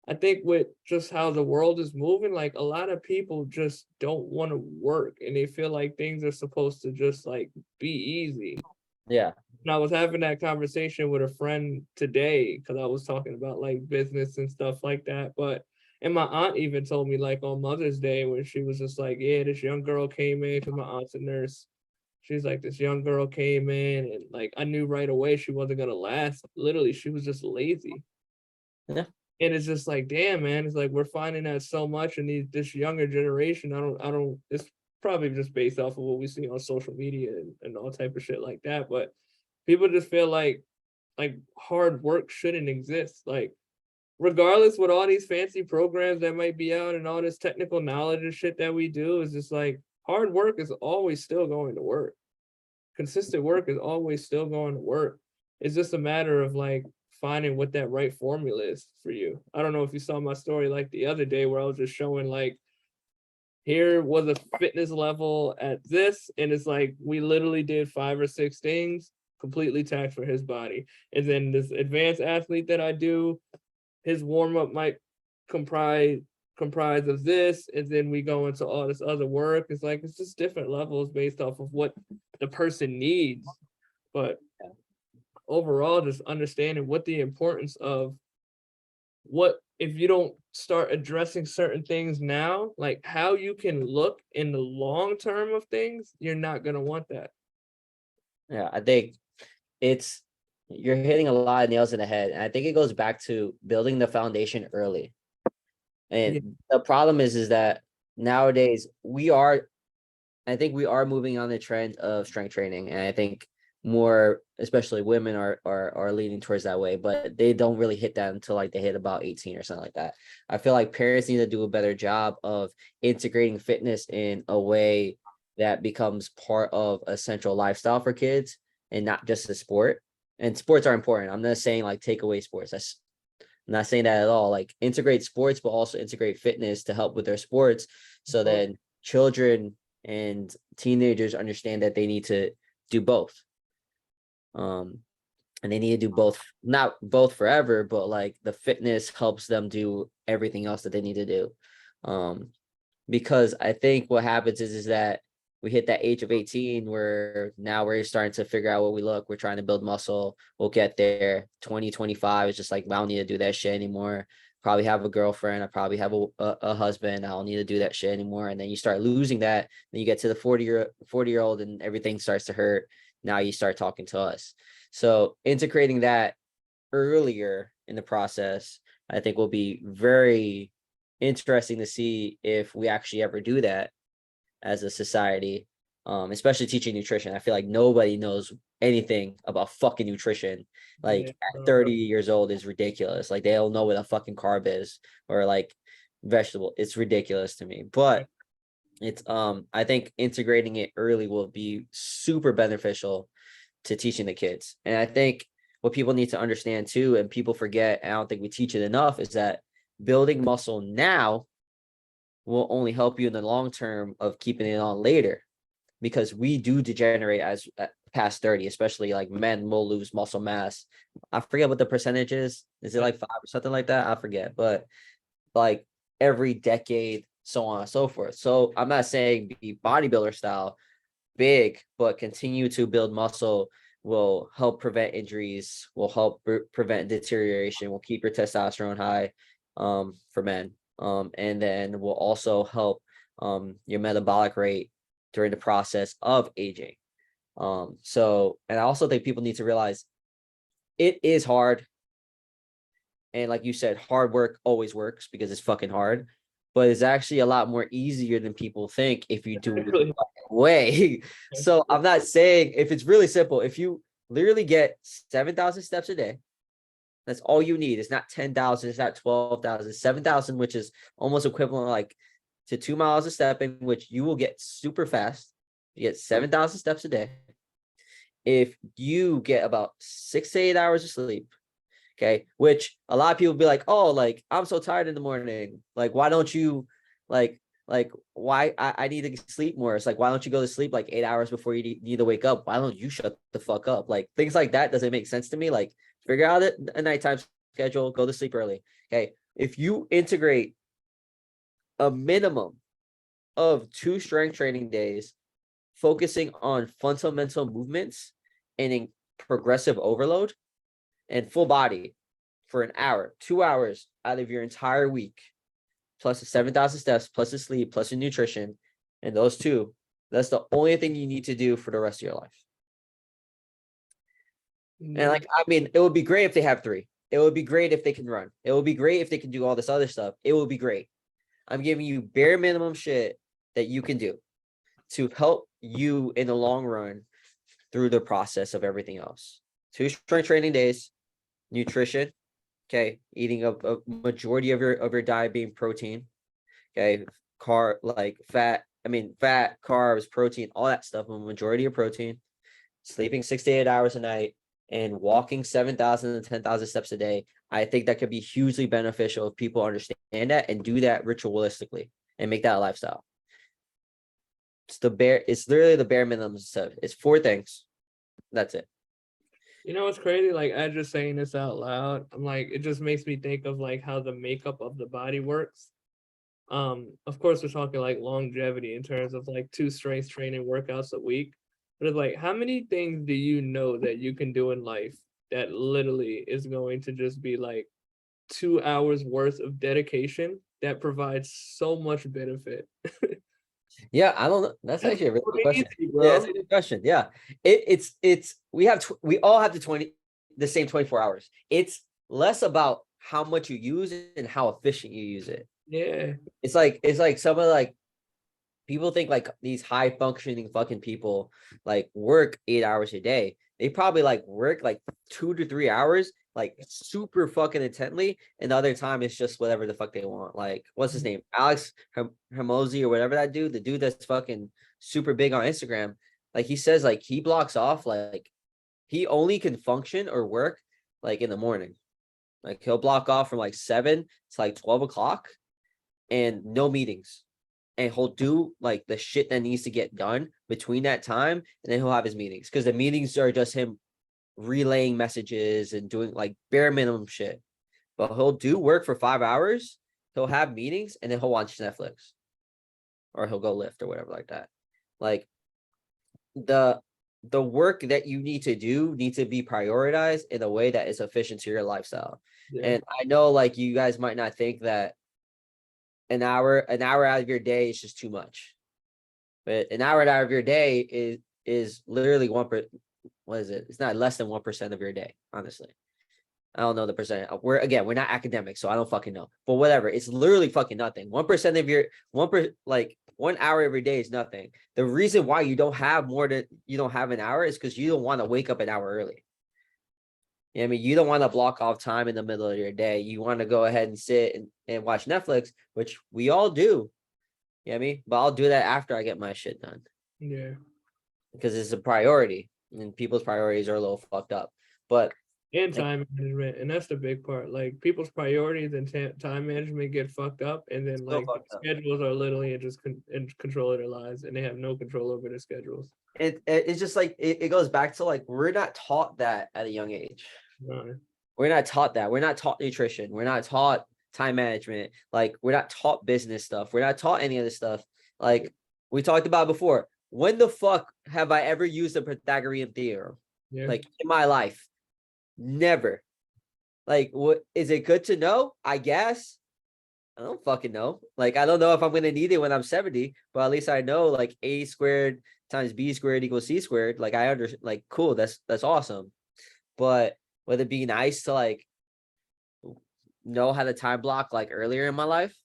I think with just how the world is moving, like a lot of people just don't want to work and they feel like things are supposed to just like be easy. Yeah. And I was having that conversation with a friend today because I was talking about like business and stuff like that. But and my aunt even told me like on Mother's Day when she was just like, yeah, this young girl came in because my aunt's a nurse. She's like, this young girl came in and like I knew right away she wasn't gonna last. Literally, she was just lazy. Yeah. And it's just like, damn, man, it's like we're finding that so much in this younger generation. I don't, it's probably just based off of what we see on social media and all type of shit like that. But people just feel like hard work shouldn't exist. Like, regardless with all these fancy programs that might be out and all this technical knowledge and shit that we do, is just like hard work is always still going to work. Consistent work is always still going to work. It's just a matter of like finding what that right formula is for you. I don't know if you saw my story like the other day where I was just showing like, here was a fitness level at this, and it's like we literally did 5 or 6 things completely taxed for his body. And then this advanced athlete that I do, his warm-up might comprise comprise of this, and then we go into all this other work. It's like it's just different levels based off of what the person needs. But overall, just understanding what the importance of what, if you don't start addressing certain things now, like how you can look in the long term of things, you're not gonna want that. Yeah, I think it's you're hitting a lot of nails in the head. And I think it goes back to building the foundation early. Yeah, And the problem is that nowadays I think we are moving on the trend of strength training. And I think more, especially women are leaning towards that way, but they don't really hit that until like they hit about 18 or something like that. I feel like parents need to do a better job of integrating fitness in a way that becomes part of a central lifestyle for kids and not just a sport. And sports are important. I'm not saying like take away sports. I'm not saying that at all. Like integrate sports, but also integrate fitness to help with their sports. So then children and teenagers understand that they need to do both. Um, and they need to do both, not both forever, but like the fitness helps them do everything else that they need to do. Um, because I think what happens is that we hit that age of 18 where now we're starting to figure out what we look. We're trying to build muscle. We'll get there. 2025 is just like, I don't need to do that shit anymore. Probably have a girlfriend. I probably have a husband. I don't need to do that shit anymore. And then you start losing that. Then you get to the 40 year old and everything starts to hurt. Now you start talking to us. So integrating that earlier in the process, I think will be very interesting to see if we actually ever do that as a society, especially teaching nutrition. I feel like nobody knows anything about fucking nutrition. Like yeah, at bro. 30 years old is ridiculous. Like they don't know what a fucking carb is or like vegetable. It's ridiculous to me. But it's I think integrating it early will be super beneficial to teaching the kids. And I think what people need to understand too, and people forget, and I don't think we teach it enough, is that building muscle now will only help you in the long term of keeping it on later, because we do degenerate as past 30, especially like men will lose muscle mass. I forget what the percentage is. Is it like 5 or something like that? I forget, but like every decade, so on and so forth. So I'm not saying be bodybuilder style big, but continue to build muscle will help prevent injuries, will help prevent deterioration, will keep your testosterone high for men. And then will also help your metabolic rate during the process of aging. So, and I also think people need to realize it is hard. And like you said, hard work always works because it's fucking hard, but it's actually a lot more easier than people think if you do it the Really, right way. So I'm not saying, if it's really simple, if you literally get 7,000 steps a day, that's all you need. It's not 10,000, it's not 12,000, 7,000, which is almost equivalent like to 2 miles a step, in which you will get super fast. You get 7,000 steps a day. If you get about 6 to 8 hours of sleep, okay, which a lot of people be like, oh, like I'm so tired in the morning, like why don't you like why I need to sleep more. It's like, why don't you go to sleep like 8 hours before you need to wake up? Why don't you shut the fuck up? Like things like that doesn't make sense to me. Like figure out a nighttime schedule, go to sleep early. Okay, if you integrate a minimum of 2 strength training days focusing on fundamental movements and in progressive overload and full body for an hour, 2 hours out of your entire week, plus the 7,000 steps, plus the sleep, plus the nutrition, and those two, that's the only thing you need to do for the rest of your life. And yeah, like, I mean, it would be great if they have 3. it would be great if they can run. It would be great if they can do all this other stuff. It would be great. I'm giving you bare minimum shit that you can do to help you in the long run through the process of everything else. 2 strength training days, nutrition, okay, eating a majority of your diet being protein, okay, fat, carbs, protein, all that stuff, a majority of protein, sleeping 6 to 8 hours a night, and walking 7,000 to 10,000 steps a day. I think that could be hugely beneficial if people understand that and do that ritualistically and make that a lifestyle. It's literally the bare minimum stuff. It's 4 things. That's it. You know what's crazy? Like, I just saying this out loud, I'm like, it just makes me think of like how the makeup of the body works. Of course, we're talking like longevity in terms of like 2 strength training workouts a week. But it's like, how many things do you know that you can do in life that literally is going to just be like 2 hours worth of dedication that provides so much benefit? Yeah, I don't know. That's actually a really good question. Easy, Yeah, bro. it's a good question. Yeah, we all have the same 24 hours. It's less about how much you use it and how efficient you use it. Yeah. It's like some of like people think like these high functioning fucking people like work 8 hours a day. They probably like work like 2 to 3 hours, like super fucking intently, and the other time it's just whatever the fuck they want. Like, what's his name? Alex Hermosi or whatever that dude, the dude that's fucking super big on Instagram. Like he says, like he blocks off, like he only can function or work like in the morning. Like he'll block off from like 7 to like 12 o'clock and no meetings. And he'll do like the shit that needs to get done between that time, and then he'll have his meetings, because the meetings are just him relaying messages and doing like bare minimum shit. But he'll do work for 5 hours, he'll have meetings, and then he'll watch Netflix or he'll go lift or whatever like that. Like the work that you need to do needs to be prioritized in a way that is efficient to your lifestyle. Yeah. And I know like you guys might not think that an hour out of your day is just too much, but an hour out of your day is literally what is it? It's not less than 1% of your day, honestly. I don't know the percent. We're not academics, so I don't fucking know. But whatever, it's literally fucking nothing. 1% of your 1 hour every day is nothing. The reason why you don't have an hour is because you don't want to wake up an hour early. You know what I mean, you don't want to block off time in the middle of your day. You want to go ahead and sit and watch Netflix, which we all do. You know what I mean? But I'll do that after I get my shit done. Yeah. Because it's a priority, and people's priorities are a little fucked up. But And time management, and that's the big part. Like, people's priorities and time management get fucked up, and then like schedules are literally in control of their lives, and they have no control over their schedules. It's just like it goes back to like, we're not taught that at a young age. No. We're not taught that. We're not taught nutrition. We're not taught time management. Like, we're not taught business stuff. We're not taught any of this stuff. Like we talked about before. When the fuck have I ever used the Pythagorean theorem? Yeah. Like, in my life? Never. Like, what is it good to know? I guess. I don't fucking know. Like, I don't know if I'm gonna need it when I'm 70, but at least I know like A squared times B squared equals C squared. Like, I understand. Like, cool. That's awesome. But would it be nice to like know how to time block like earlier in my life?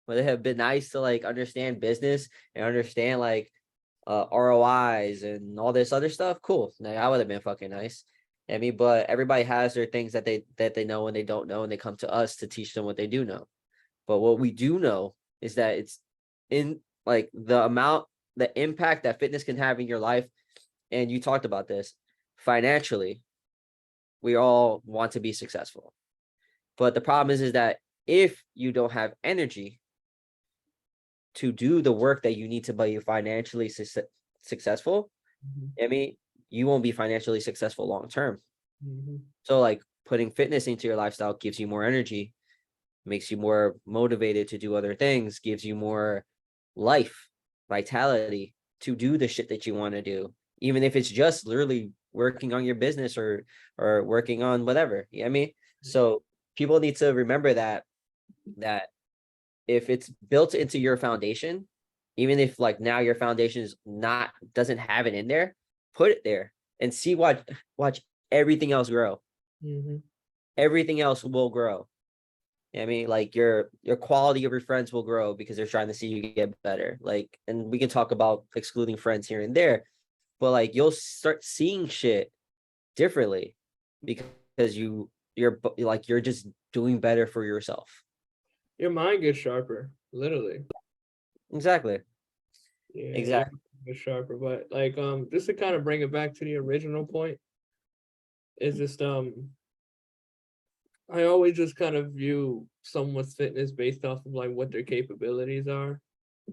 Would it have been nice to like understand business and understand like ROIs and all this other stuff? Cool. Like, I would have been fucking nice. I mean, but everybody has their things that they know and they don't know, and they come to us to teach them what they do know. But what we do know is that it's in like the impact that fitness can have in your life. And you talked about this financially. We all want to be successful. But the problem is that if you don't have energy to do the work that you need to be financially successful, I mean, you won't be financially successful long term. So like, putting fitness into your lifestyle gives you more energy, makes you more motivated to do other things, gives you more life, vitality to do the shit that you want to do, even if it's just literally working on your business or working on whatever. You know what I mean? So people need to remember that if it's built into your foundation, even if like now your foundation doesn't have it in there, put it there and watch everything else grow. everything else will grow. I mean, like your quality of your friends will grow because they're trying to see you get better. Like, and we can talk about excluding friends here and there, but like you'll start seeing shit differently because you're just doing better for yourself. Your mind gets sharper, literally. Exactly. Yeah, your Exactly. mind gets sharper. But like just to kind of bring it back to the original point, is just I always just kind of view someone's fitness based off of like what their capabilities are.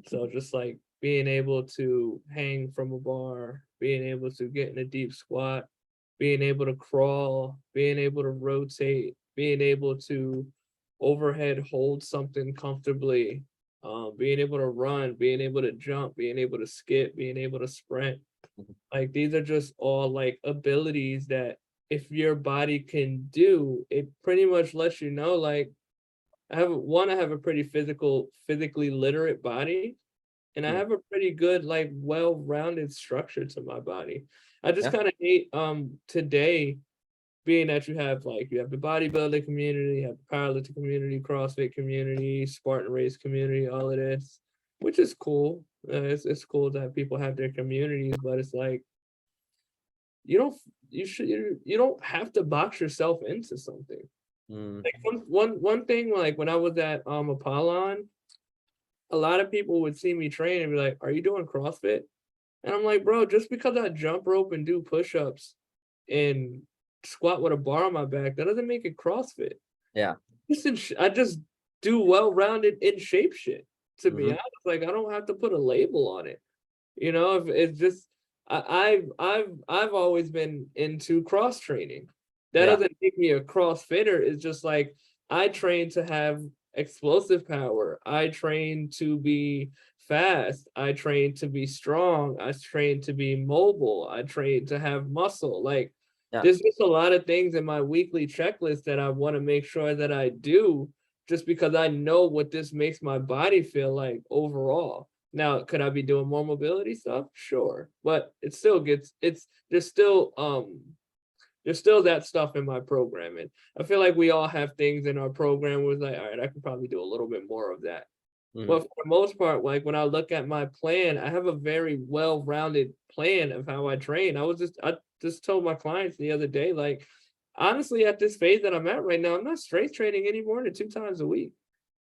So just like being able to hang from a bar, being able to get in a deep squat, being able to crawl, being able to rotate, being able to overhead hold something comfortably, being able to run, being able to jump, being able to skip, being able to sprint. Like these are just all like abilities that if your body can do, it pretty much lets you know like I have a pretty physically literate body, and I Mhm. have a pretty good, like well-rounded structure to my body. I just Yeah. kind of hate today being that you have the bodybuilding community, you have the powerlifting community, CrossFit community, Spartan race community, all of this, which is cool. It's cool that people have their communities, but it's like you don't you don't have to box yourself into something. Mm, Like one thing like when I was at Apollon, a lot of people would see me train and be like, "Are you doing CrossFit?" And I'm like, "Bro, just because I jump rope and do push-ups and squat with a bar on my back, that doesn't make it CrossFit." yeah. I just do well-rounded in shape shit. To be Hmm. honest, like I don't have to put a label on it. You know, if it's just I've always been into cross training. That Yeah. doesn't make me a CrossFitter. It's just like I train to have explosive power. I train to be fast. I train to be strong. I train to be mobile. I train to have muscle. Like Yeah. there's just a lot of things in my weekly checklist that I want to make sure that I do just because I know what this makes my body feel like overall. Now, could I be doing more mobility stuff? Sure. But it still gets it's there's still that stuff in my programming. I feel like we all have things in our program where it's like, all right, I could probably do a little bit more of that. Hmm. But for the most part, like when I look at my plan, I have a very well-rounded plan of how I train. I just told my clients the other day, like, honestly, at this phase that I'm at right now, I'm not strength training any more than 2 times a week.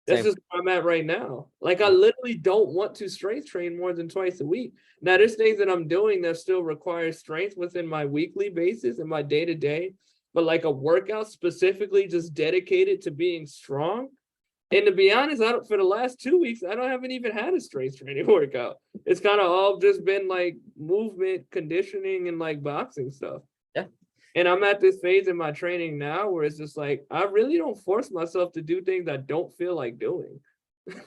That's Same. just where I'm at right now. Like I Mm. literally don't want to strength train more than twice a week. Now there's things that I'm doing that still require strength within my weekly basis and my day to day, but like a workout specifically just dedicated to being strong. And to be honest, I don't for the last 2 weeks, I don't haven't even had a strength training workout. It's kind of all just been like movement, conditioning, and like boxing stuff. Yeah. And I'm at this phase in my training now where it's just like I really don't force myself to do things I don't feel like doing.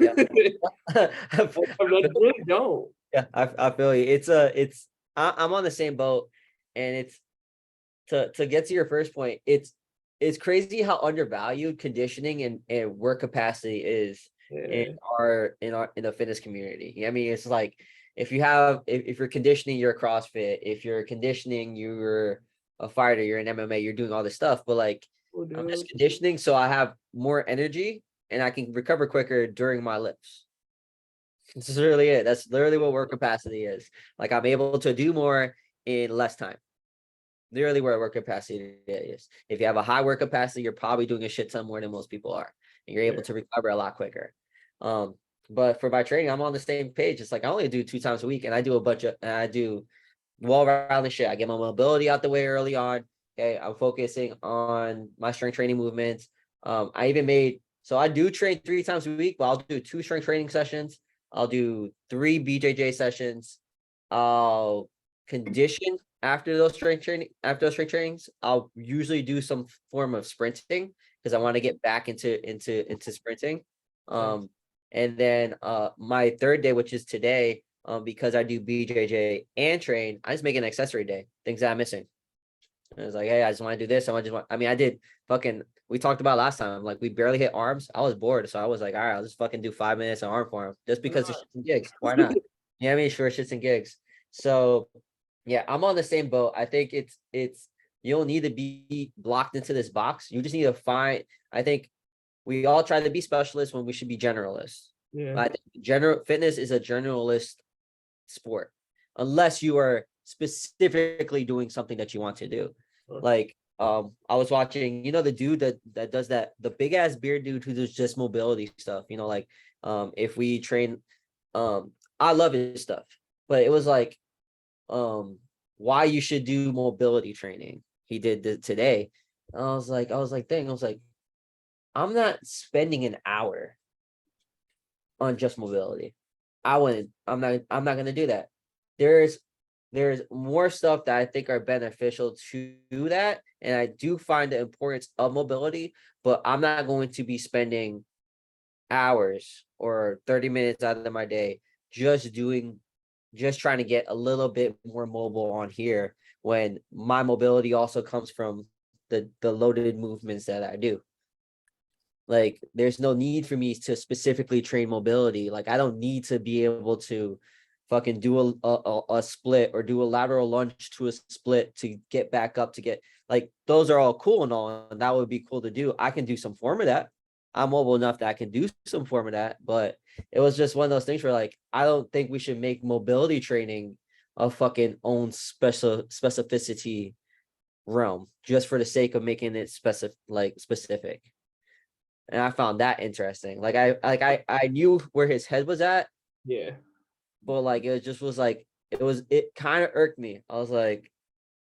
Yeah. I really don't. Yeah, I feel you. I'm on the same boat, and it's to get to your first point. It's crazy how undervalued conditioning and work capacity is in Yeah. in the fitness community. I mean, it's like if you're conditioning, you're a CrossFit. If you're conditioning, you're a fighter. You're an MMA. You're doing all this stuff, but like Oh, I'm just dude. conditioning so I have more energy and I can recover quicker during my lifts. This is really it. That's literally what work capacity is. Like I'm able to do more in less time. Literally where work capacity is. If you have a high work capacity, you're probably doing a shit ton more than most people are. And you're Yeah. able to recover a lot quicker. Um, but for my training, I'm on the same page. It's like I only do 2 times a week and I do wall-rounding shit. I get my mobility out the way early on. Okay. I'm focusing on my strength training movements. So I do train 3 times a week, but I'll do 2 strength training sessions. I'll do 3 BJJ sessions. I'll condition after those strength trainings. I'll usually do some form of sprinting because I want to get back into sprinting. Nice. Um, and then my third day, which is today, because I do BJJ and train, I just make an accessory day, things that I'm missing. And I was like, hey, I just want to do this. I mean, I did fucking, we talked about last time, like we barely hit arms. I was bored. So I was like, all right, I'll just fucking do 5 minutes of arm form just Why because of not? shits and gigs. Why not? Yeah, I mean, sure, shits and gigs. So yeah, I'm on the same boat. I think it's You don't need to be blocked into this box. You just need to find, I think we all try to be specialists when we should be generalists. Yeah. I think general fitness is a generalist sport, unless you are specifically doing something that you want to do. Like, I was watching, the dude that does that, the big ass beard dude who does just mobility stuff, like, if we train, I love his stuff, but it was like, why you should do mobility training. He did today. I was like, dang, I'm not spending an hour on just mobility. I'm not gonna do that. There's more stuff that I think are beneficial to that. And I do find the importance of mobility, but I'm not going to be spending hours or 30 minutes out of my day just trying to get a little bit more mobile on here, when my mobility also comes from the loaded movements that I do. Like, there's no need for me to specifically train mobility. Like, I don't need to be able to fucking do a split or do a lateral lunge to a split to get back up, to get, like, those are all cool and all, and that would be cool to do. I can do some form of that. I'm mobile enough that I can do some form of that, but it was just one of those things where, like, I don't think we should make mobility training a fucking own specificity realm just for the sake of making it specific. And I found that interesting. I knew where his head was at, Yeah. but like it just was like it kind of irked me. I was like,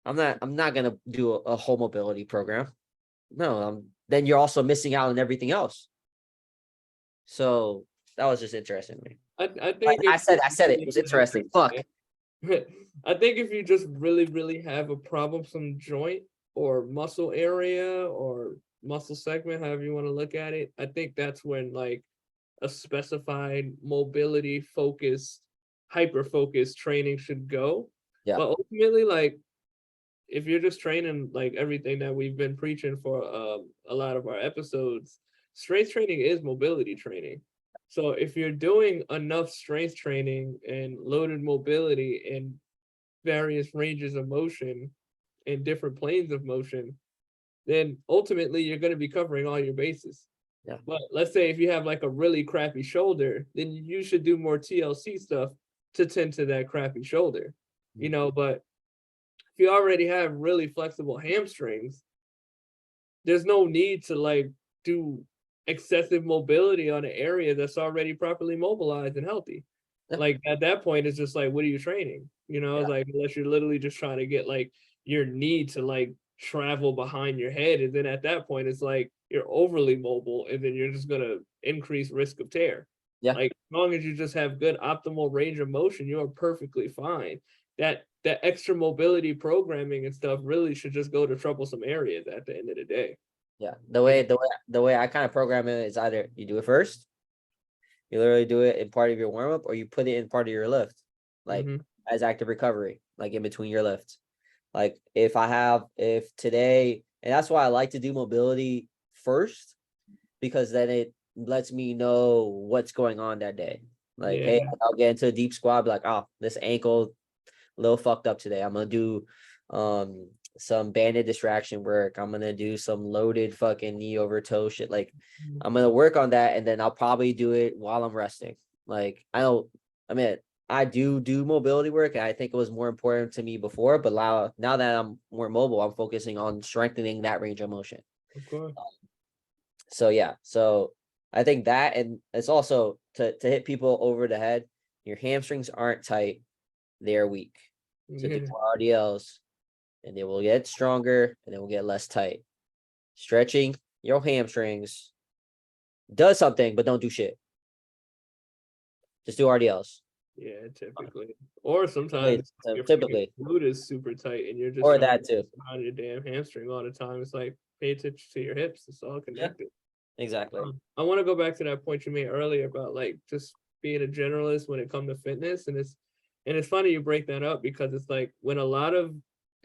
I'm not gonna do a whole mobility program. No, then you're also missing out on everything else. So that was just interesting to me. I think I said it. It was interesting. Fuck. I think if you just really have a problem, some joint or muscle area or muscle segment, however you want to look at it, I think that's when like a specified mobility focused, hyper focused training should go. Yeah. But ultimately, like if you're just training like everything that we've been preaching for a lot of our episodes, strength training is mobility training. So if you're doing enough strength training and loaded mobility in various ranges of motion and different planes of motion, then ultimately you're going to be covering all your bases. Yeah. But let's say if you have like a really crappy shoulder, then you should do more TLC stuff to tend to that crappy shoulder, but if you already have really flexible hamstrings, there's no need to like do excessive mobility on an area that's already properly mobilized and healthy. Yeah. Like at that point, it's just like, what are you training? It's like unless you're literally just trying to get like your knee to like travel behind your head, and then at that point, it's like you're overly mobile, and then you're just gonna increase risk of tear. Yeah. Like as long as you just have good optimal range of motion, you are perfectly fine. That extra mobility programming and stuff really should just go to troublesome areas at the end of the day. Yeah. The way I kind of program it is either you do it first, you literally do it in part of your warm up, or you put it in part of your lift, like as active recovery, like in between your lifts. Like if today, and that's why I like to do mobility first, because then it lets me know what's going on that day. Like, hey, I'll get into a deep squat, be like, oh, this ankle a little fucked up today. I'm gonna do some banded distraction work. I'm gonna do some loaded fucking knee over toe shit. Like I'm gonna work on that, and then I'll probably do it while I'm resting. Like I do mobility work, and I think it was more important to me before, but now that I'm more mobile, I'm focusing on strengthening that range of motion. Of course. So yeah, so I think that, and it's also to hit people over the head. Your hamstrings aren't tight; they're weak. So do RDLs, and they will get stronger, and they will get less tight. Stretching your hamstrings does something, but don't do shit. Just do RDLs. Yeah, typically. Or sometimes your Typically glute is super tight and you're just or that too. on your damn hamstring all the time. It's like pay attention to your hips. It's all connected. Yeah, exactly. I want to go back to that point you made earlier about like just being a generalist when it comes to fitness. And it's funny you break that up, because it's like when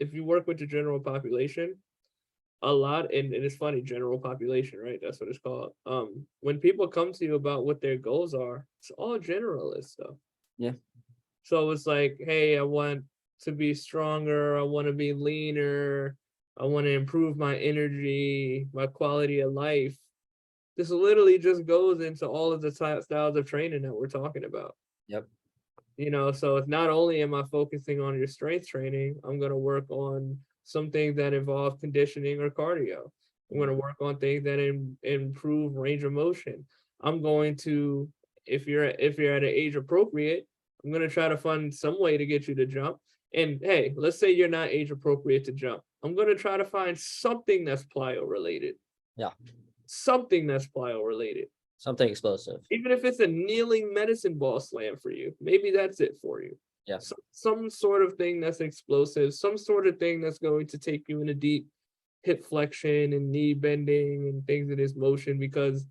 if you work with the general population, and it's funny, general population, right? That's what it's called. When people come to you about what their goals are, it's all generalist stuff. Yeah. So it's like, hey, I want to be stronger, I want to be leaner, I want to improve my energy, my quality of life. This literally just goes into all of the styles of training that we're talking about. Yep. So it's not only am I focusing on your strength training, I'm going to work on some things that involve conditioning or cardio. I'm going to work on things that improve range of motion. I'm going to, if you're at an age appropriate, I'm going to try to find some way to get you to jump. And hey, let's say you're not age appropriate to jump. I'm going to try to find something that's plyo related. Yeah. Something that's plyo related. Something explosive. Even if it's a kneeling medicine ball slam for you, maybe that's it for you. Yeah. Some sort of thing that's explosive, some sort of thing that's going to take you in a deep hip flexion and knee bending and things of this motion, because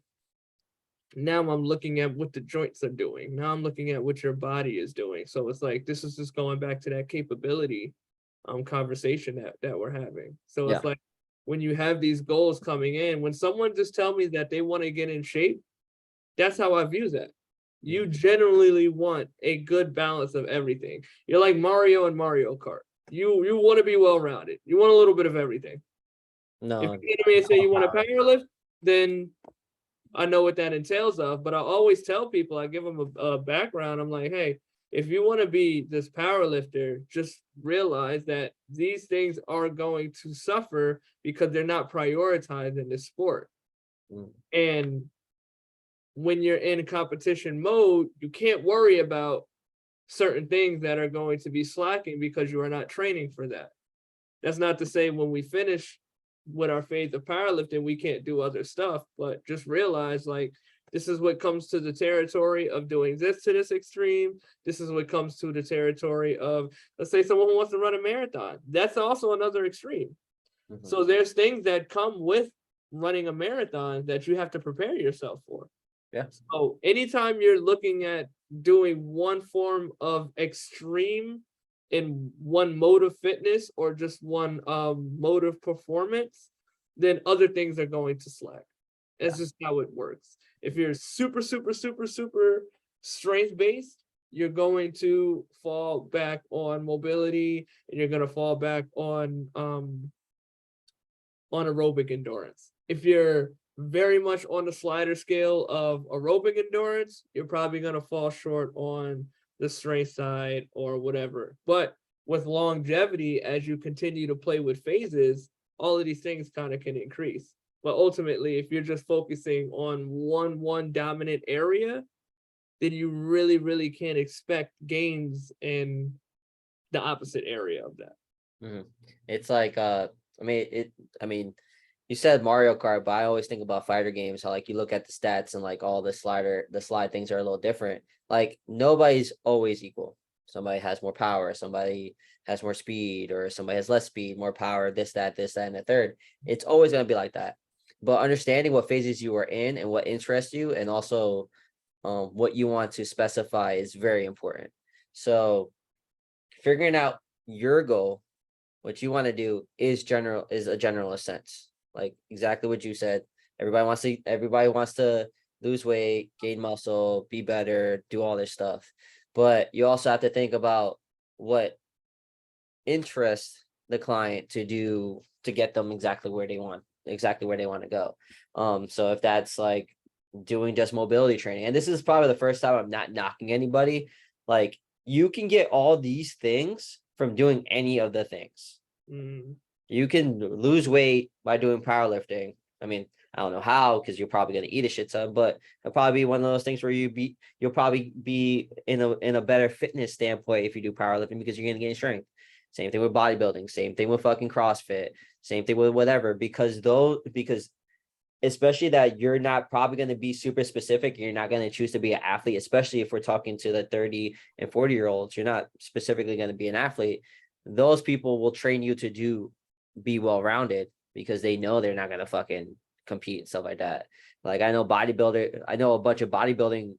now I'm looking at what the joints are doing. Now I'm looking at what your body is doing. So it's like, this is just going back to that capability conversation that we're having. So it's like, when you have these goals coming in, when someone just tell me that they want to get in shape, that's how I view that. You generally want a good balance of everything. You're like Mario and Mario Kart. You want to be well-rounded. You want a little bit of everything. No. If you get me and say you want to powerlift, then I know what that entails of. But I always tell people, I give them a background. I'm like, hey, if you want to be this power lifter, just realize that these things are going to suffer because they're not prioritized in this sport. And when you're in competition mode, you can't worry about certain things that are going to be slacking because you are not training for that. That's not to say when we finish with our phase of powerlifting, we can't do other stuff, but just realize, like, this is what comes to the territory of doing this to this extreme. This is what comes to the territory of, let's say someone who wants to run a marathon. That's also another extreme. So there's things that come with running a marathon that you have to prepare yourself for. Yeah. So anytime you're looking at doing one form of extreme in one mode of fitness or just one mode of performance, then other things are going to slack. That's just how it works. If you're super, super, super, super strength based, you're going to fall back on mobility and you're going to fall back on aerobic endurance. If you're very much on the slider scale of aerobic endurance, you're probably going to fall short on the strength side or whatever. But with longevity, as you continue to play with phases, all of these things kind of can increase. But ultimately, if you're just focusing on one dominant area, then you really, really can't expect gains in the opposite area of that. It's like you said Mario Kart, but I always think about fighter games, how like you look at the stats and like all the slide things are a little different. Like nobody's always equal. Somebody has more power, somebody has more speed, or somebody has less speed, more power, this, that, and the third. It's always going to be like that. But understanding what phases you are in and what interests you, and also what you want to specify is very important. So figuring out your goal, what you want to do is a generalist sense. Like exactly what you said. Everybody wants to lose weight, gain muscle, be better, do all this stuff. But you also have to think about what interests the client to do to get them exactly where they want to go. So if that's like doing just mobility training, and this is probably the first time I'm not knocking anybody, like you can get all these things from doing any of the things. You can lose weight by doing powerlifting. I mean, I don't know how, because you're probably going to eat a shit ton, but it'll probably be one of those things where you'll probably be in a better fitness standpoint if you do powerlifting, because you're going to gain strength. Same thing with bodybuilding, same thing with fucking CrossFit, same thing with whatever, because especially that you're not probably going to be super specific. You're not going to choose to be an athlete, especially if we're talking to the 30 and 40-year-olds. You're not specifically going to be an athlete. Those people will train you to be well-rounded because they know they're not going to fucking compete and stuff like that. Like I know a bunch of bodybuilding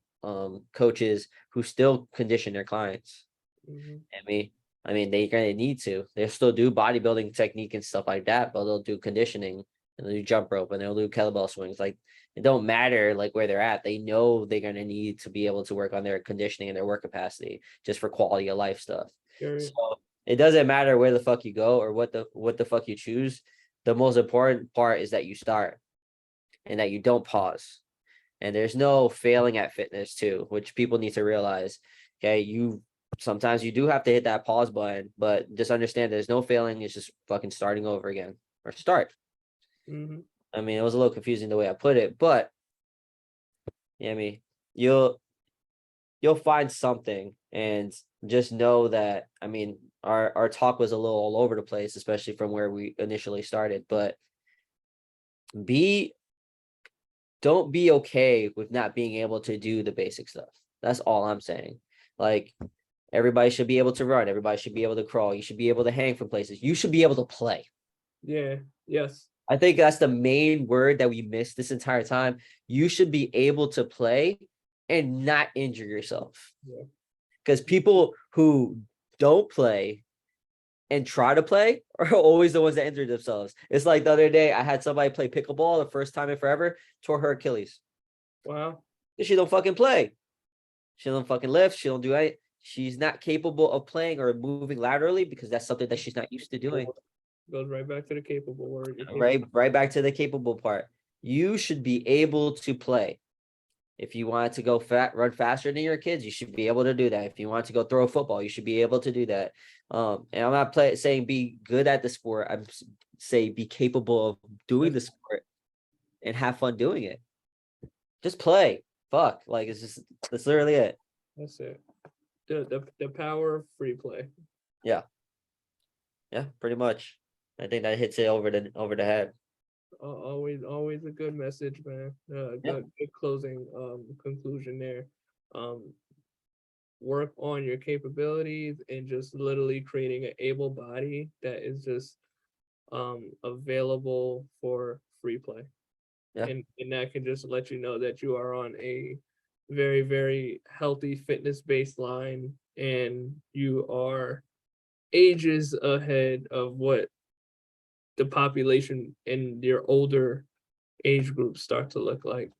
coaches who still condition their clients. I mean, they're going to need to. They'll still do bodybuilding technique and stuff like that, but they'll do conditioning and they'll do jump rope and they'll do kettlebell swings. Like it don't matter like where they're at. They know they're going to need to be able to work on their conditioning and their work capacity just for quality of life stuff. Sure. So It doesn't matter where the fuck you go or what the fuck you choose. The most important part is that you start and that you don't pause. And there's no failing at fitness too, which people need to realize. Okay, sometimes you do have to hit that pause button, but just understand there's no failing. It's just fucking starting over again or start. Mm-hmm. I mean, it was a little confusing the way I put it, but yeah, I mean, you'll find something, and just know that, I mean, our talk was a little all over the place, especially from where we initially started, but don't be okay with not being able to do the basic stuff. That's all I'm saying. Like, everybody should be able to run. Everybody should be able to crawl. You should be able to hang from places. You should be able to play. Yeah. Yes. I think that's the main word that we missed this entire time. You should be able to play and not injure yourself. Yeah. Because people who don't play and try to play are always the ones that injure themselves. It's like the other day, I had somebody play pickleball the first time in forever, tore her Achilles. Wow. She don't fucking play. She don't fucking lift. She don't do anything. She's not capable of playing or moving laterally because that's something that she's not used to doing. Goes right back to the capable word. Right back to the capable part. You should be able to play. If you wanted to go run faster than your kids, you should be able to do that. If you want to go throw a football, you should be able to do that. And I'm not saying be good at the sport. I'm saying be capable of doing the sport and have fun doing it. Just play. Fuck. Like, that's literally it. That's it. The power of free play. Yeah. Yeah, pretty much. I think that hits it over the head. Always a good message, man. Good closing conclusion there. Work on your capabilities and just literally creating an able body that is just available for free play. Yeah. And that can just let you know that you are on a very, very healthy fitness baseline, and you are ages ahead of what the population in your older age groups start to look like,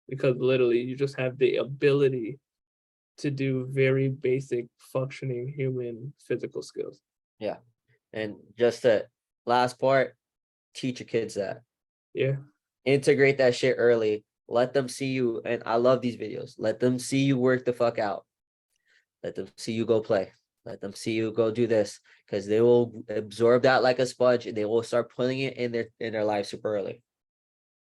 because literally you just have the ability to do very basic functioning human physical skills. Yeah. And just the last part, teach your kids that. Yeah. Integrate that shit early. Let them see you. And I love these videos. Let them see you work the fuck out. Let them see you go play. Let them see you go do this, because they will absorb that like a sponge, and they will start putting it in their life super early.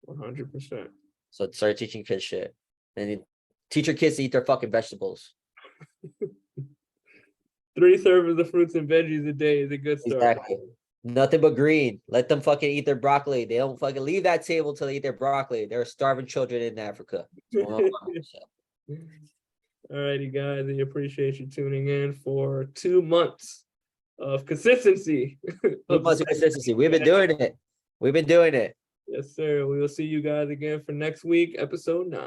100%. So start teaching kids shit, and teach your kids to eat their fucking vegetables. 3 servings of fruits and veggies a day is a good start. Exactly. Nothing but green. Let them fucking eat their broccoli. They don't fucking leave that table till they eat their broccoli. There are starving children in Africa. Alrighty, guys, I appreciate you tuning in for 2 months of consistency. 2 months of consistency. We've been doing it. We've been doing it. Yes, sir. We will see you guys again for next week, episode 9.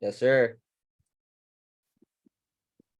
Yes, sir.